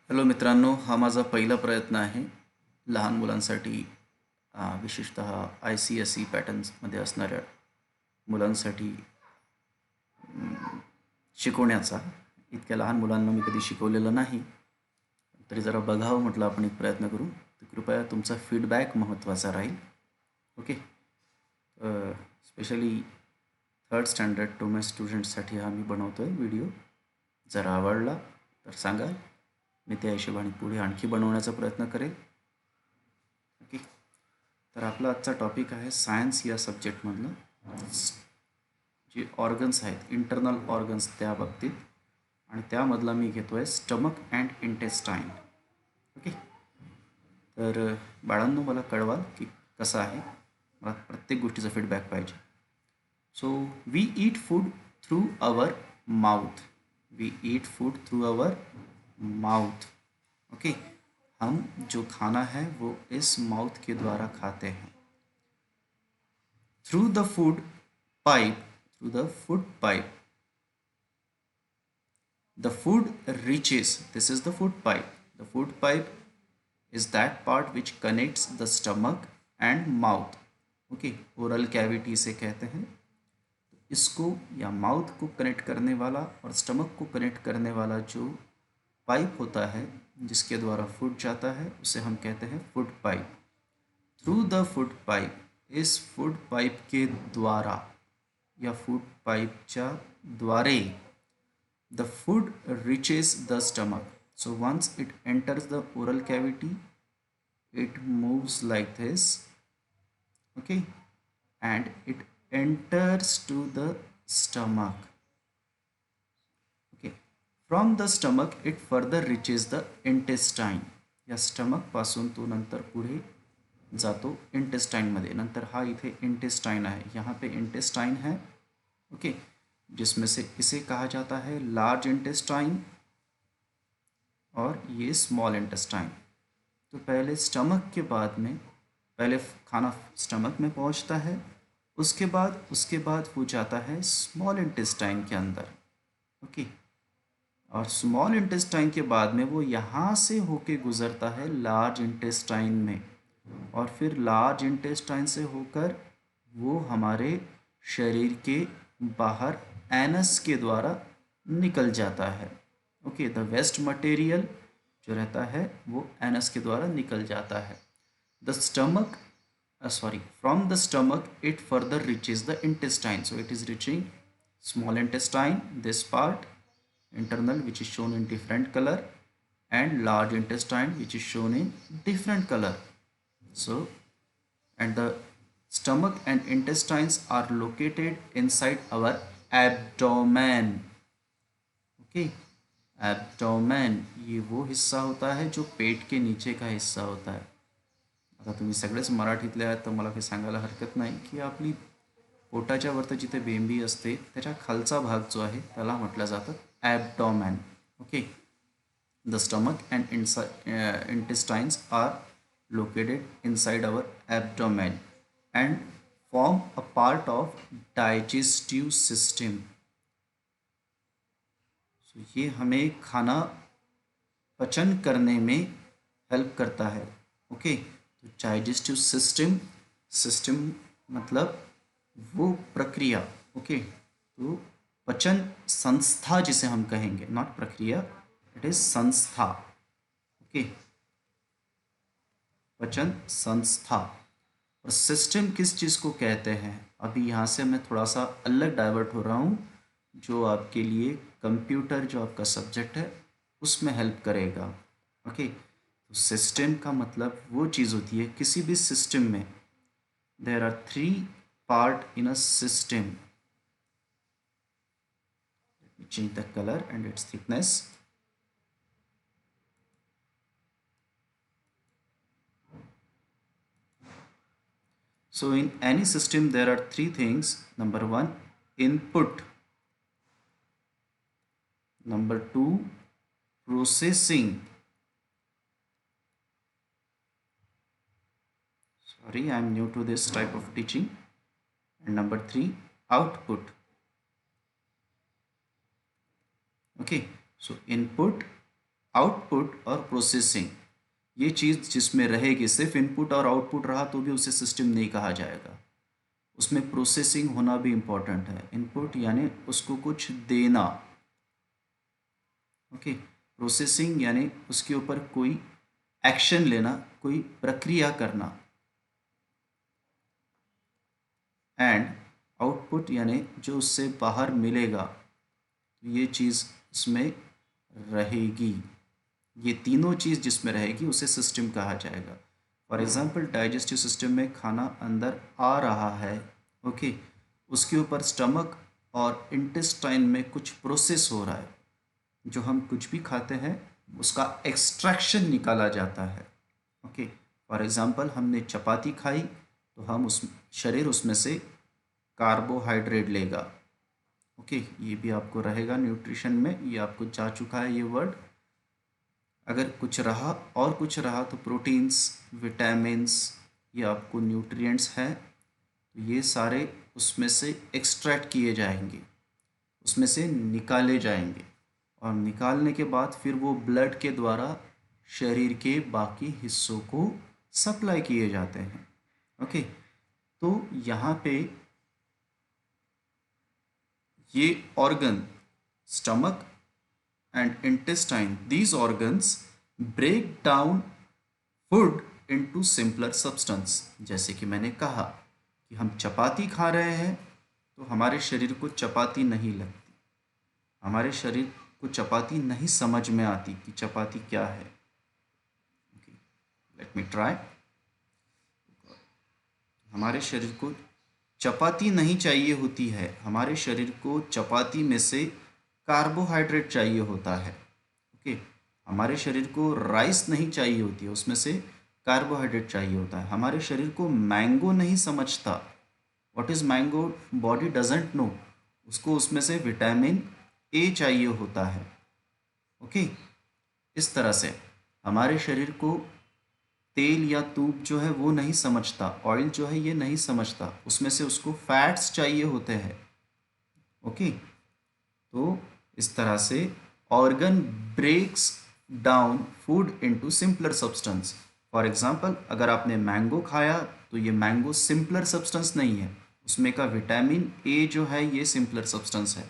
Hello मित्रांनो, हा माझा पहिला प्रयत्न आहे लहान मुलांसाठी विशेषतः ICSE पॅटर्न्समध्ये असणाऱ्या मुलांसाठी शिकवण्याचा. इतक्या लहान मुलांना मी कधी शिकवलेलं नाही. तरी जरा बघावं म्हटलं आपण एक प्रयत्न करू. तर कृपया तुमचा फीडबॅक महत्त्वाचा राहील. Okay. Specially third standard to my स्टुडंट्ससाठी हा मी बनवतो आहे व्हिडिओ. जर आवडला तर सांगा. मी त्या हिशोबाने पुढे आणखी बनवण्याचा प्रयत्न करेल. ओके. तर आपला आजचा टॉपिक आहे सायन्स या सब्जेक्टमधलं जे ऑर्गन्स आहेत, इंटरनल ऑर्गन्स त्या बाबतीत. आणि त्यामधला मी घेतो आहे स्टमक अँड इंटेस्टाईन. ओके. तर बाळांनो, मला कळवाल की कसं आहे. मला प्रत्येक गोष्टीचा फीडबॅक पाहिजे. So we eat food through our mouth. We eat food through our mouth. Okay. हम जो खाना है वो इस माउथ के द्वारा खाते हैं. Through the food pipe. Through the food pipe the food reaches. This is the food pipe. The food pipe is that part which connects the stomach and mouth. Okay. Oral cavity से कहते हैं. इसको या mouth को connect करने वाला और stomach को कनेक्ट करने वाला जो पाइप होता है जिसके द्वारा फूड जाता है उसे हम कहते हैं food pipe. Through the food pipe. इस फूड पाइप के द्वारा या फूड पाइपच्या द्वारे the food reaches the stomach. So once it enters the oral cavity, it moves like this. Okay. And it enters to the stomach. Okay. From the stomach it further reaches the intestine. या stomach पासून तो नंतर पुढे जातो इंटेस्टाइनमध्ये. नंतर हा इथे intestine आहे, यहाँ पे इंटेस्टाइन है. ओके. जिसमें से इसे कहा जाता है लार्ज इंटेस्टाइन और ये स्मॉल इंटेस्टाइन. तो पहले स्टमक के बाद में पहले खाना स्टमक में पहुंचता है, उसके बाद वो जाता है स्मॉल इंटेस्टाइन के अंदर. ओके. और स्मॉल इंटेस्टाइन के बाद में वो यहाँ से होके गुज़रता है लार्ज इंटेस्टाइन में. और फिर लार्ज इंटेस्टाइन से होकर वो हमारे शरीर के बाहर एनस के द्वारा निकल जाता है. ओके. द वेस्ट मटेरियल जो रहता है वो एनस के द्वारा निकल जाता है. The stomach from the stomach it further reaches the intestine. So it is reaching small intestine, this part internal, which is shown in different color, and large intestine which is shown in different color. So and the stomach and intestines are located inside our abdomen. Okay. Abdomen ये वो हिस्सा होता है जो पेट के नीचे का हिस्सा होता है. आता तुम्ही सगळेच मराठीतले आहात तर मला काही सांगायला हरकत नाही की आपली पोटाच्या वरती जिथे बेंबी असते त्याच्या खालचा भाग जो आहे त्याला म्हटलं जातं abdomen. Okay. The stomach and intestines are located inside our abdomen and form a part of digestive system. ये हमें खाना पचन करने में हेल्प करता है. ओके. तो डाइजेस्टिव सिस्टम मतलब वो प्रक्रिया. ओके. तो पचन संस्था जिसे हम कहेंगे, नॉट प्रक्रिया, इट इज संस्था. ओके. पचन संस्था. और सिस्टम किस चीज़ को कहते हैं, अभी यहाँ से मैं थोड़ा सा अलग डाइवर्ट हो रहा हूँ जो आपके लिए कंप्यूटर जो आपका सब्जेक्ट है उसमें हेल्प करेगा. ओके. तो सिस्टम का मतलब वो चीज़ होती है किसी भी सिस्टम में there are 3 part in a system. Let me change the color and its thickness. So in any system there are 3 things. Number 1, input. Number 2, processing. Sorry, I am new to this type of teaching. And number 3, output. Okay. So input, output और processing, ये चीज़ जिसमें रहेगी, सिर्फ input और output रहा तो भी उसे सिस्टम नहीं कहा जाएगा, उसमें प्रोसेसिंग होना भी इम्पॉर्टेंट है। इनपुट यानी उसको कुछ देना, ओके, प्रोसेसिंग यानी उसके ऊपर कोई एक्शन लेना, कोई प्रक्रिया करना, एंड आउटपुट यानी जो उससे बाहर मिलेगा, ये चीज़ इसमें रहेगी। ये तीनों चीज़ जिसमें रहेगी उसे सिस्टम कहा जाएगा। फॉर एग्जांपल डाइजेस्टिव सिस्टम में खाना अंदर आ रहा है, ओके, उसके ऊपर स्टमक और इंटेस्टाइन में कुछ प्रोसेस हो रहा है, जो हम कुछ भी खाते हैं उसका एक्सट्रैक्शन निकाला जाता है, ओके। फॉर एग्जांपल हमने चपाती खाई तो हम उस शरीर उसमें से कार्बोहाइड्रेट लेगा, ओके, ये भी आपको रहेगा न्यूट्रिशन में, ये आपको जा चुका है ये वर्ड। अगर कुछ रहा और कुछ रहा तो प्रोटीन्स, विटामिन्स, ये आपको न्यूट्रिएंट्स हैं, तो ये सारे उसमें से एक्सट्रैक्ट किए जाएंगे, उसमें से निकाले जाएंगे, और निकालने के बाद फिर वो ब्लड के द्वारा शरीर के बाकी हिस्सों को सप्लाई किए जाते हैं, ओके। तो यहाँ पे ये organ stomach and intestine, these organs break down food into simpler substance। जैसे कि मैंने कहा कि हम चपाती खा रहे हैं तो हमारे शरीर को चपाती नहीं लगती, हमारे शरीर को चपाती नहीं समझ में आती कि चपाती क्या है। Let me try. हमारे शरीर को चपाती नहीं चाहिए होती है, हमारे शरीर को चपाती में से कार्बोहाइड्रेट चाहिए होता है, ओके। हमारे शरीर को राइस नहीं चाहिए होती है, उसमें से कार्बोहाइड्रेट चाहिए होता है। हमारे शरीर को मैंगो नहीं समझता, what is mango, body doesn't know, उसको उसमें से विटामिन ए चाहिए होता है, ओके। इस तरह से हमारे शरीर को तेल या दूध जो है वो नहीं समझता, ऑयल जो है ये नहीं समझता, उसमें से उसको फैट्स चाहिए होते हैं, ओके। तो इस तरह से organ breaks down food into simpler substance. For example अगर आपने मैंगो खाया तो ये मैंगो सिंपलर सब्सटेंस नहीं है, उसमें का विटामिन ए जो है ये सिंपलर सब्सटेंस है।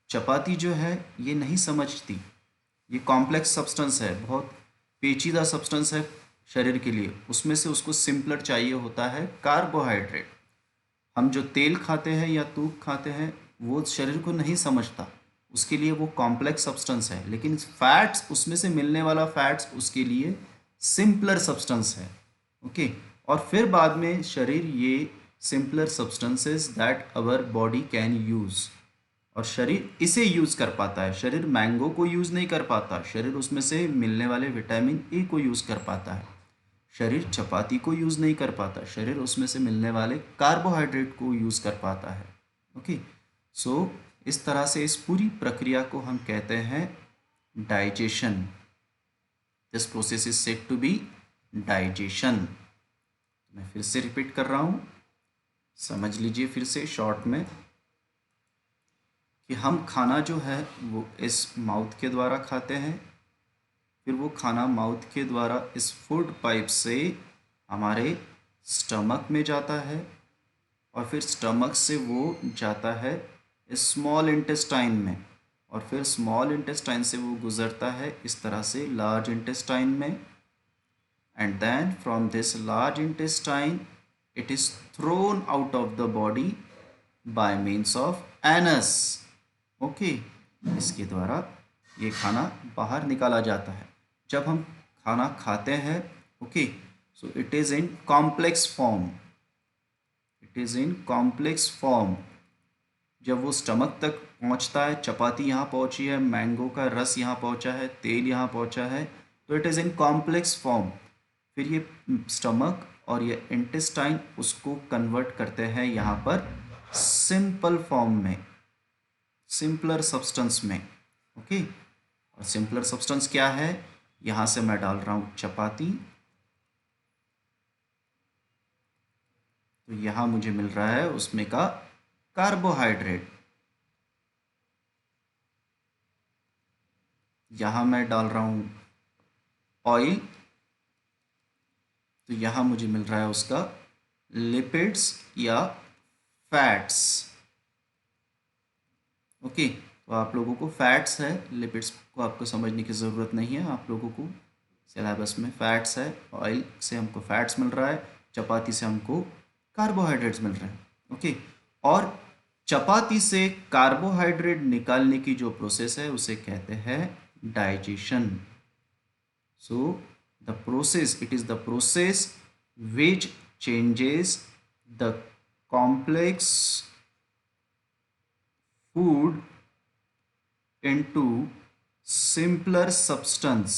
चपाती जो है ये नहीं समझती, ये कॉम्प्लेक्स सब्सटेंस है, बहुत पेचीदा सब्सटेंस है शरीर के लिए, उसमें से उसको सिंपलर चाहिए होता है कार्बोहाइड्रेट। हम जो तेल खाते हैं या दूध खाते हैं वो शरीर को नहीं समझता, उसके लिए वो कॉम्प्लेक्स सब्सटेंस है, लेकिन फैट्स, उसमें से मिलने वाला फैट्स उसके लिए सिंपलर सब्सटेंस है, ओके। और फिर बाद में शरीर ये simpler substances that our body can use, और शरीर इसे यूज़ कर पाता है। शरीर मैंगो को यूज़ नहीं कर पाता, शरीर उसमें से मिलने वाले विटामिन ए को यूज़ कर पाता है। शरीर चपाती को यूज़ नहीं कर पाता, शरीर उसमें से मिलने वाले कार्बोहाइड्रेट को यूज़ कर पाता है, ओके। सो इस तरह से इस पूरी प्रक्रिया को हम कहते हैं digestion. This process is said to be digestion. मैं फिर से रिपीट कर रहा हूँ, समझ लीजिए फिर से शॉर्ट में, कि हम खाना जो है वो इस माउथ के द्वारा खाते हैं, फिर वो खाना माउथ के द्वारा इस फूड पाइप से हमारे स्टमक में जाता है, और फिर स्टमक से वो जाता है स्मॉल इंटेस्टाइन में, और फिर स्मॉल इंटेस्टाइन से वो गुज़रता है इस तरह से लार्ज इंटेस्टाइन में, and then from this large intestine it is thrown out of the body by means of anus, okay. इसके द्वारा ये खाना बाहर निकाला जाता है। जब हम खाना खाते हैं, okay, so it is in complex form, it is in complex form. जब वो स्टमक तक पहुंचता है, चपाती यहाँ पहुंची है, मैंगो का रस यहाँ पहुंचा है, तेल यहाँ पहुंचा है, तो it is in complex form. फिर ये स्टमक और ये इंटेस्टाइन उसको कन्वर्ट करते हैं यहाँ पर सिंपल फॉर्म में, सिंपलर सब्सटेंस में, ओके। और सिंपलर सब्सटेंस क्या है, यहाँ से मैं डाल रहा हूँ चपाती, तो यहाँ मुझे मिल रहा है उसमें का कार्बोहाइड्रेट। यहाँ मैं डाल रहा हूँ ऑयल, तो यहाँ मुझे मिल रहा है उसका लिपिड्स या फैट्स। ओके, तो आप लोगों को फैट्स है, लिपिड्स को आपको समझने की ज़रूरत नहीं है। आप लोगों को सिलेबस में फैट्स है, ऑयल से हमको फैट्स मिल रहा है, चपाती से हमको कार्बोहाइड्रेट्स मिल रहे हैं। ओके, और चपाती से कार्बोहाइड्रेट निकालने की जो प्रोसेस है उसे कहते हैं digestion. So the process, it is the process which changes the complex food into simpler substance।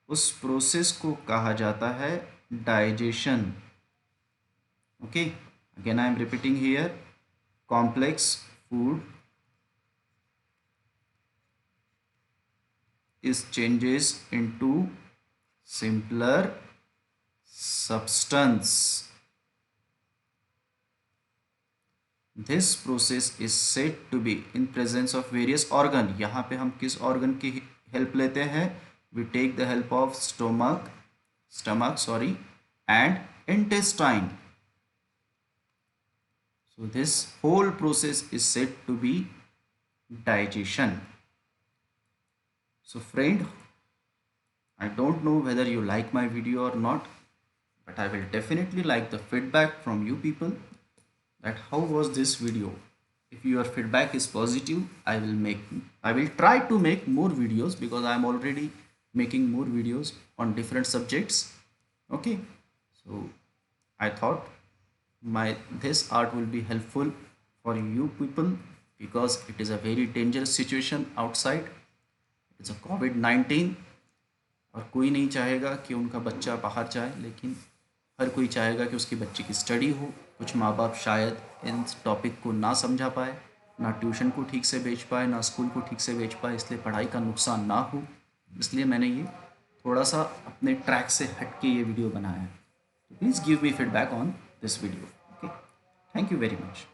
उस प्रोसेस को कहा जाता है digestion. Okay, again I am repeating here, complex food is changes into simpler substance। This process is said to be in presence of various organ। यहाँ पे हम किस organ की help लेते हैं? We take the help of stomach and intestine। So this whole process is said to be digestion। So friend, I don't know whether you like my video or not, but I will definitely like the feedback from you people that how was this video. If your feedback is positive, I will try to make more videos because I am already making more videos on different subjects. Okay, so I thought this art will be helpful for you people because it is a very dangerous situation outside। It's a COVID-19 और कोई नहीं चाहेगा कि उनका बच्चा बाहर जाए, लेकिन हर कोई चाहेगा कि उसकी बच्चे की स्टडी हो। कुछ माँ बाप शायद इन टॉपिक को ना समझा पाए, ना ट्यूशन को ठीक से भेज पाए, ना स्कूल को ठीक से भेज पाए, इसलिए पढ़ाई का नुकसान ना हो, इसलिए मैंने ये थोड़ा सा अपने ट्रैक से हट के ये वीडियो बनाया है। तो please give me feedback on this video. Okay, thank you very much.